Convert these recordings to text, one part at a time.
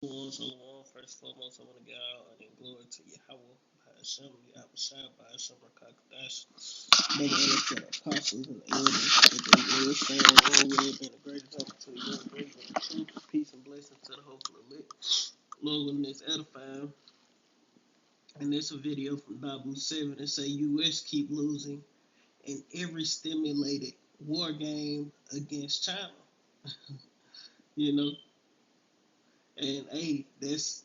So, first and foremost, I want to give all honor and glory to Yahweh, Hashem, Yahweh by Hashem, Rakakadash, Brother Ellis, to the apostles and the elders, that they will stand on with, and the great example to you, and great and truth, peace and blessings to the hopeful elect. Lord, when it's edifying, and there's a video from Bible 7 that say U.S. keep losing in every stimulated war game against China, you know. And hey, that's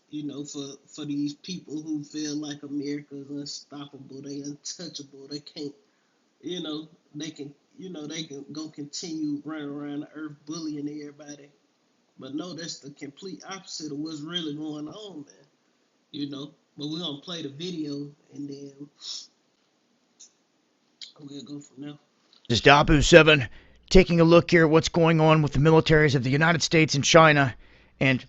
for these people who feel like America is unstoppable, they untouchable, they can't, you know, they can, they can go continue running around the earth bullying everybody. But no, that's the complete opposite of what's really going on, man. You know. But we're gonna play the video and then we'll go from there. This is Dabu 7 taking a look here at what's going on with the militaries of the United States and China and,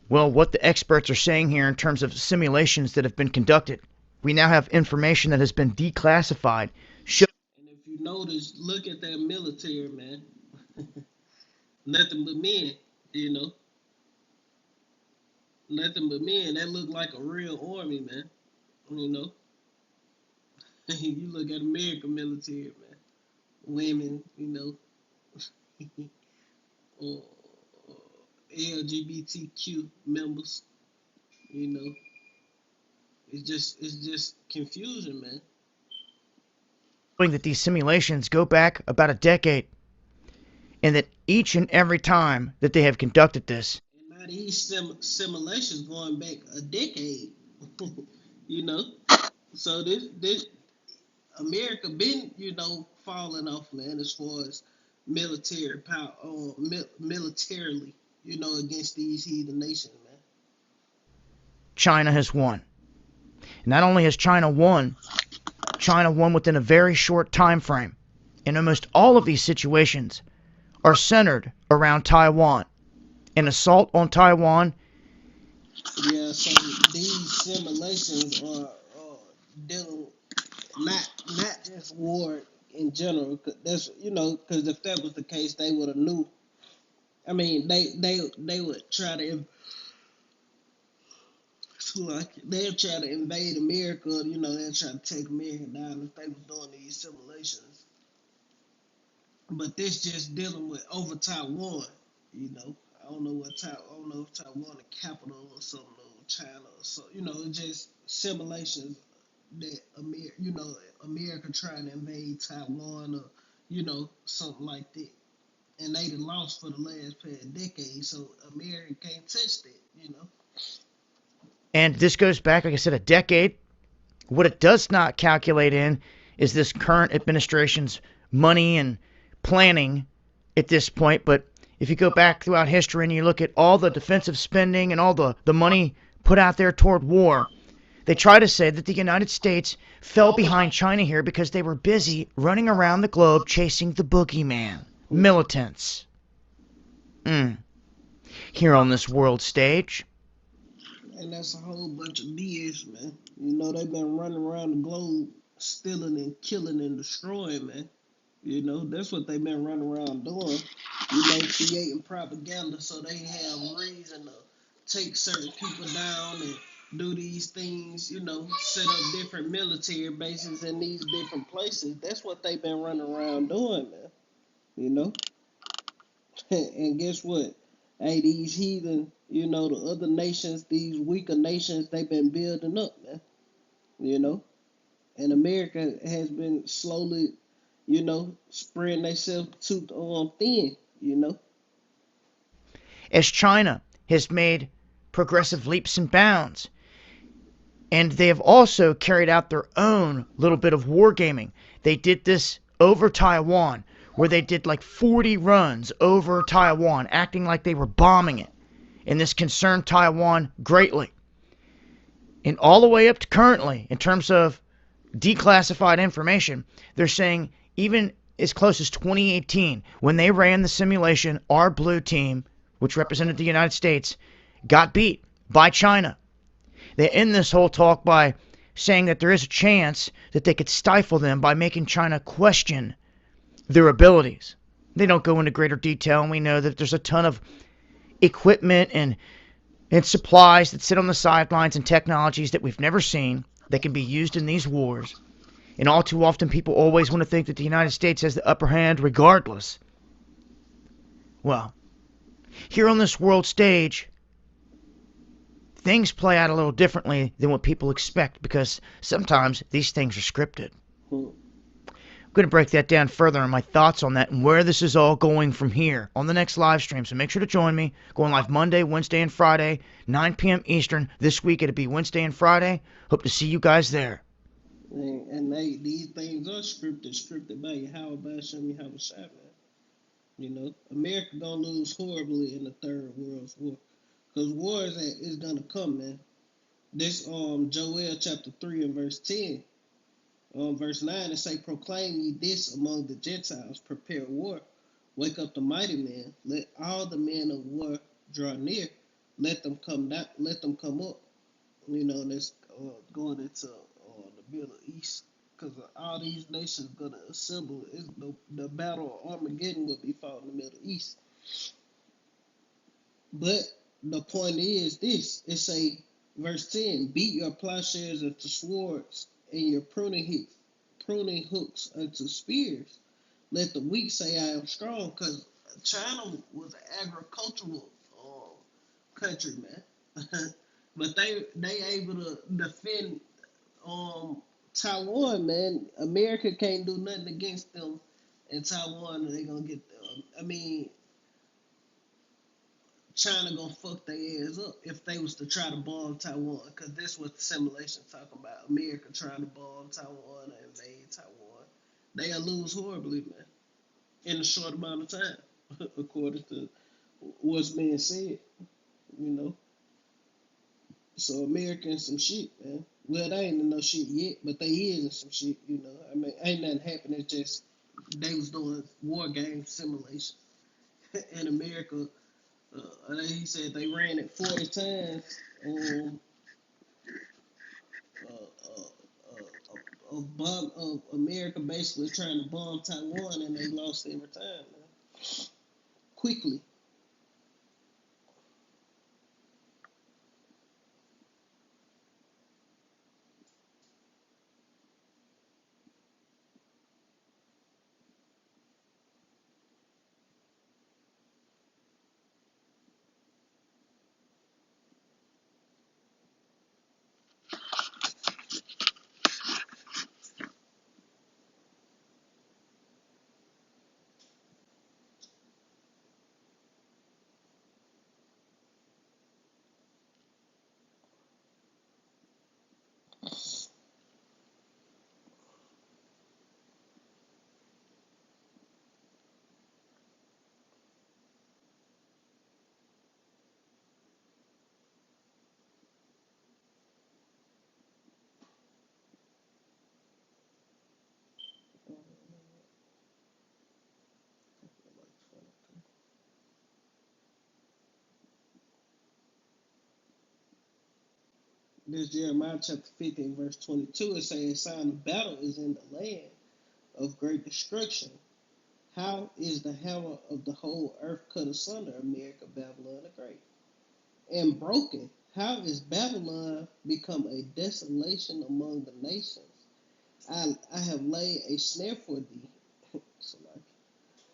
well, what the experts are saying here in terms of simulations that have been conducted. We now have information that has been declassified. And if you notice, look at that military, man. Nothing but men, you know. Nothing but men. That look like a real army, man. You know. You look at American military, man. Women, or LGBTQ members, you know. It's just confusion, man. Showing that these simulations go back about a decade and that each and every time that they have conducted this. And now these simulations going back a decade, you know. So this America been, falling off, man, as far as military power, militarily, against these heathen nations, man. China has won. Not only has China won within a very short time frame. And almost all of these situations are centered around Taiwan. An assault on Taiwan. Yeah, so these simulations are dealing not just war in general. That's because if that was the case, they would have knew. I mean, they would try to they'll try to invade America. They'll try to take America down if they was doing these simulations. But this just dealing with over Taiwan. I don't know I don't know if Taiwan the capital or something, or China or so. Just simulations that America trying to invade Taiwan or something like that. And they done lost for the last past decade, so America can't touch that. And this goes back, like I said, a decade. What it does not calculate in is this current administration's money and planning at this point. But if you go back throughout history and you look at all the defensive spending and all the money put out there toward war, they try to say that the United States fell behind China here because they were busy running around the globe chasing the boogeyman, militants. Here on this world stage. And that's a whole bunch of BS, man. They've been running around the globe stealing and killing and destroying, man. That's what they've been running around doing. Creating propaganda so they have reason to take certain people down and do these things, set up different military bases in these different places. That's what they've been running around doing, man. And guess what? Hey, these heathen, the other nations, these weaker nations, they've been building up, man. And America has been slowly, spreading themselves too thin. As China has made progressive leaps and bounds, and they have also carried out their own little bit of wargaming. They did this over Taiwan, where they did like 40 runs over Taiwan, acting like they were bombing it. And this concerned Taiwan greatly. And all the way up to currently, in terms of declassified information, they're saying even as close as 2018, when they ran the simulation, our blue team, which represented the United States, got beat by China. They end this whole talk by saying that there is a chance that they could stifle them by making China question their abilities. They don't go into greater detail, and we know that there's a ton of equipment and and supplies that sit on the sidelines and technologies that we've never seen that can be used in these wars. And all too often, people always want to think that the United States has the upper hand regardless. Well, here on this world stage, things play out a little differently than what people expect because sometimes these things are scripted. Hmm. I'm going to break that down further and my thoughts on that and where this is all going from here on the next live stream. So make sure to join me. Going live Monday, Wednesday, and Friday, 9 p.m. Eastern. This week it'll be Wednesday and Friday. Hope to see you guys there. These things are scripted by Yahweh Basham Yahweh Shai, man. You know, America gonna lose horribly in the third world war. Cause war is gonna come, man. This Joel chapter 3 and verse 10. Verse 9 it say, proclaim ye this among the Gentiles, prepare war. Wake up the mighty men. Let all the men of war draw near. Let them come down, let them come up. You know, that's going into the Middle East. Because all these nations gonna assemble. The battle of Armageddon will be fought in the Middle East. But the point is this: it say, verse 10, beat your plowshares into swords and your pruning hooks unto spears. Let the weak say, I am strong, because China was an agricultural country, man. But they able to defend Taiwan, man. America can't do nothing against them in Taiwan. They gonna get them. I mean, China gonna fuck their ass up if they was to try to bomb Taiwan, because that's what the simulation talking about. America trying to bomb Taiwan and invade Taiwan. They'll lose horribly, man, in a short amount of time, according to what's being said, you know. So America in some shit, man. Well, they ain't in no shit yet, but they is in some shit, you know. I mean, ain't nothing happening. It's just they was doing war game simulation in America. He said they ran it 40 times. Um, of America basically trying to bomb Taiwan, and they lost every time, man. Quickly. This Jeremiah chapter 15, verse 22, it says, a sign of battle is in the land of great destruction. How is the hammer of the whole earth cut asunder, America, Babylon the Great? And broken, how is Babylon become a desolation among the nations? I have laid a snare for thee.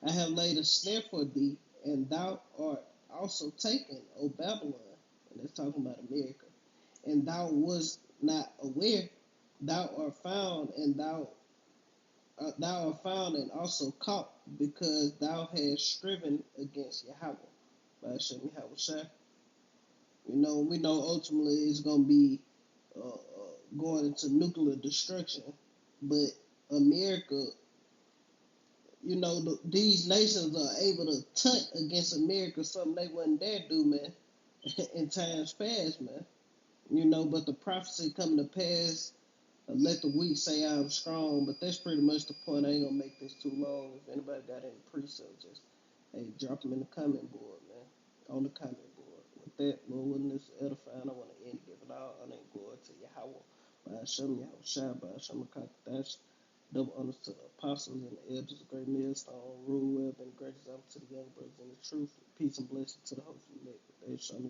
I have laid a snare for thee, and thou art also taken, O Babylon. And that's talking about America. And thou wast not aware, thou art found, and thou art found and also caught, because thou hast striven against Yahweh. By Hashem Yahweh Shai. We know ultimately it's gonna be going into nuclear destruction, but America, these nations are able to tunt against America, something they wouldn't dare do, man, in times past, man. But the prophecy coming to pass, let the weak say I'm strong, but that's pretty much the point. I ain't gonna make this too long. If anybody got any precepts, just hey, drop them in the comment board, man, on the comment board. With that, Lord willing, this is edifying. I want to end giving all honor and glory to Yahweh. By Hashem, Yahweh Shai, by Hashem, Kakadash. Double honors to the apostles and the elders, great millstone, rule web, and great example to the young brothers in the truth. Peace and blessing to the host of the elect. Shalom.